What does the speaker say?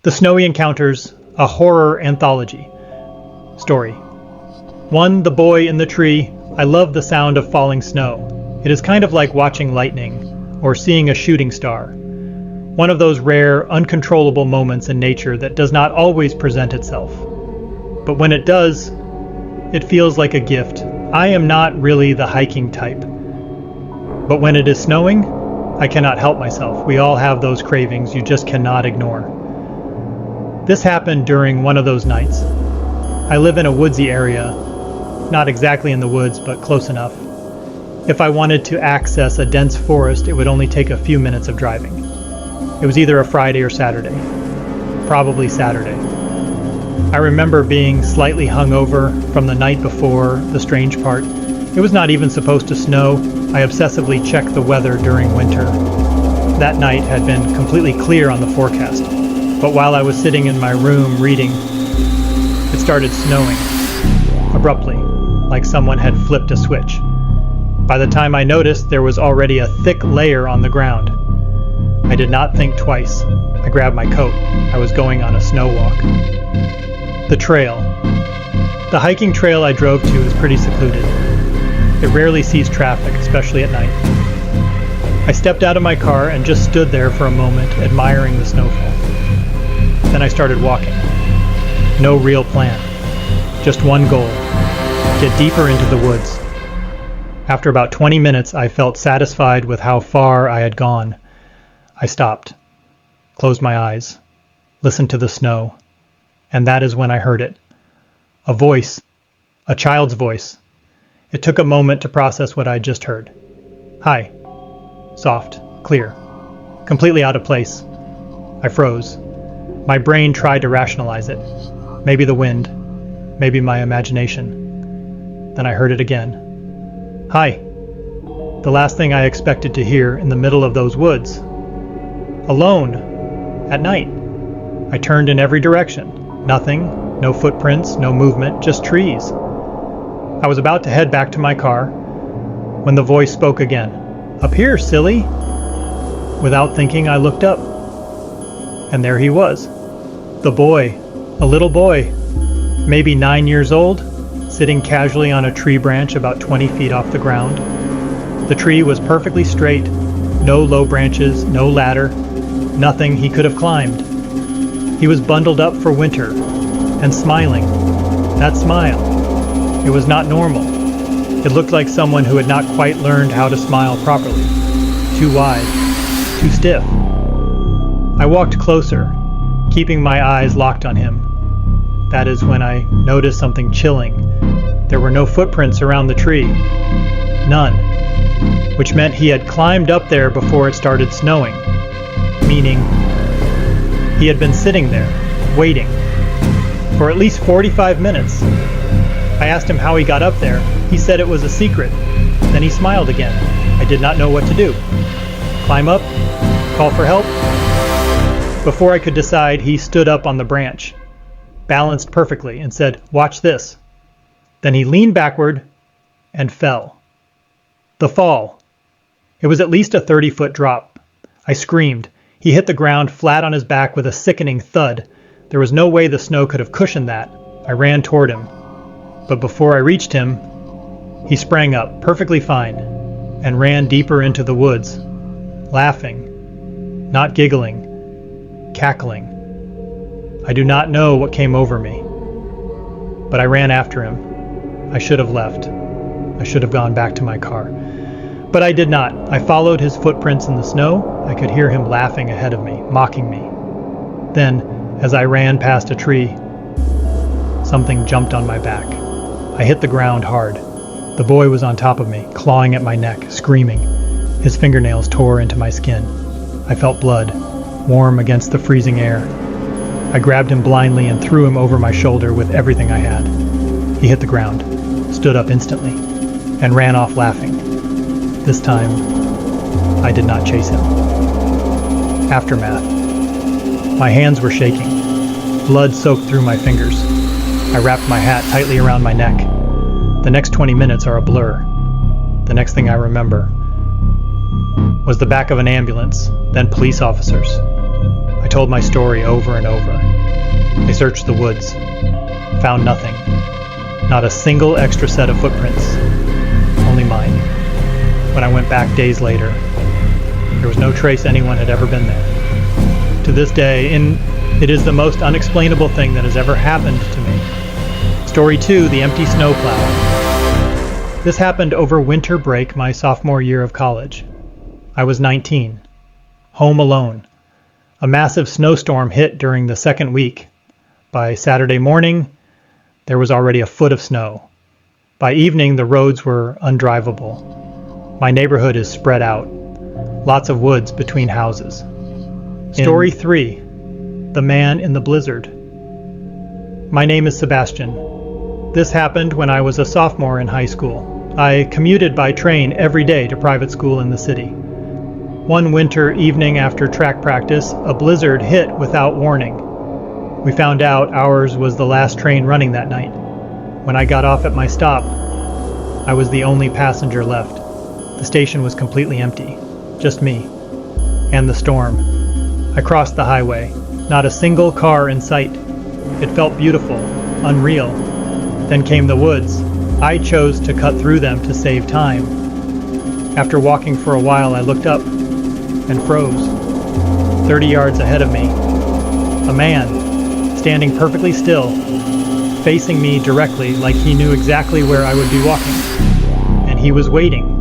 The Snowy Encounters, a horror anthology. Story. 1. The Boy in the Tree. I love the sound of falling snow. It is kind of like watching lightning, or seeing a shooting star. One of those rare, uncontrollable moments in nature that does not always present itself. But when it does, it feels like a gift. I am not really the hiking type. But when it is snowing, I cannot help myself. We all have those cravings you just cannot ignore. This happened during one of those nights. I live in a woodsy area, not exactly in the woods, but close enough. If I wanted to access a dense forest, it would only take a few minutes of driving. It was either a Friday or Saturday. Probably Saturday. I remember being slightly hungover from the night before, the strange part. It was not even supposed to snow. I obsessively checked the weather during winter. That night had been completely clear on the forecast. But while I was sitting in my room reading, it started snowing, abruptly, like someone had flipped a switch. By the time I noticed, there was already a thick layer on the ground. I did not think twice. I grabbed my coat. I was going on a snow walk. The trail. The hiking trail I drove to is pretty secluded. It rarely sees traffic, especially at night. I stepped out of my car and just stood there for a moment, admiring the snowfall. Then I started walking. No real plan. Just one goal. Get deeper into the woods. After about 20 minutes, I felt satisfied with how far I had gone. I stopped, closed my eyes, listened to the snow, and that is when I heard it. A voice. A child's voice. It took a moment to process what I just heard. Hi. Soft. Clear. Completely out of place. I froze. My brain tried to rationalize it. Maybe the wind. Maybe my imagination. Then I heard it again. Hi. The last thing I expected to hear in the middle of those woods. Alone. At night. I turned in every direction. Nothing. No footprints. No movement. Just trees. I was about to head back to my car when the voice spoke again. Up here, silly. Without thinking, I looked up. And there he was. The boy. A little boy. Maybe 9 years old, sitting casually on a tree branch about 20 feet off the ground. The tree was perfectly straight. No low branches, no ladder. Nothing he could have climbed. He was bundled up for winter and smiling. That smile. It was not normal. It looked like someone who had not quite learned how to smile properly. Too wide. Too stiff. I walked closer, keeping my eyes locked on him. That is when I noticed something chilling. There were no footprints around the tree. None. Which meant he had climbed up there before it started snowing. Meaning, he had been sitting there, waiting, for at least 45 minutes. I asked him how he got up there. He said it was a secret. Then he smiled again. I did not know what to do. Climb up? Call for help? Before I could decide, he stood up on the branch, balanced perfectly, and said, "Watch this." Then he leaned backward and fell. The fall. It was at least a 30-foot drop. I screamed. He hit the ground flat on his back with a sickening thud. There was no way the snow could have cushioned that. I ran toward him. But before I reached him, he sprang up, perfectly fine, and ran deeper into the woods, laughing, not giggling, cackling. I do not know what came over me, but I ran after him. I should have left. I should have gone back to my car. But I did not. I followed his footprints in the snow. I could hear him laughing ahead of me, mocking me. Then, as I ran past a tree, something jumped on my back. I hit the ground hard. The boy was on top of me, clawing at my neck, screaming. His fingernails tore into my skin. I felt blood, warm against the freezing air. I grabbed him blindly and threw him over my shoulder with everything I had. He hit the ground, stood up instantly, and ran off laughing. This time, I did not chase him. Aftermath. My hands were shaking. Blood soaked through my fingers. I wrapped my hat tightly around my neck. The next 20 minutes are a blur. The next thing I remember was the back of an ambulance, then police officers. I told my story over and over. They searched the woods, found nothing. Not a single extra set of footprints, only mine. When I went back days later, there was no trace anyone had ever been there. To this day, it is the most unexplainable thing that has ever happened to me. Story 2, the empty snowplow. This happened over winter break my sophomore year of college. I was 19, home alone. A massive snowstorm hit during the second week. By Saturday morning, there was already a foot of snow. By evening, the roads were undrivable. My neighborhood is spread out. Lots of woods between houses. Story 3, the man in the blizzard. My name is Sebastian. This happened when I was a sophomore in high school. I commuted by train every day to private school in the city. One winter evening after track practice, a blizzard hit without warning. We found out ours was the last train running that night. When I got off at my stop, I was the only passenger left. The station was completely empty, just me, and the storm. I crossed the highway, not a single car in sight. It felt beautiful, unreal. Then came the woods. I chose to cut through them to save time. After walking for a while, I looked up and froze. 30 yards ahead of me, a man, standing perfectly still, facing me directly like he knew exactly where I would be walking. And he was waiting.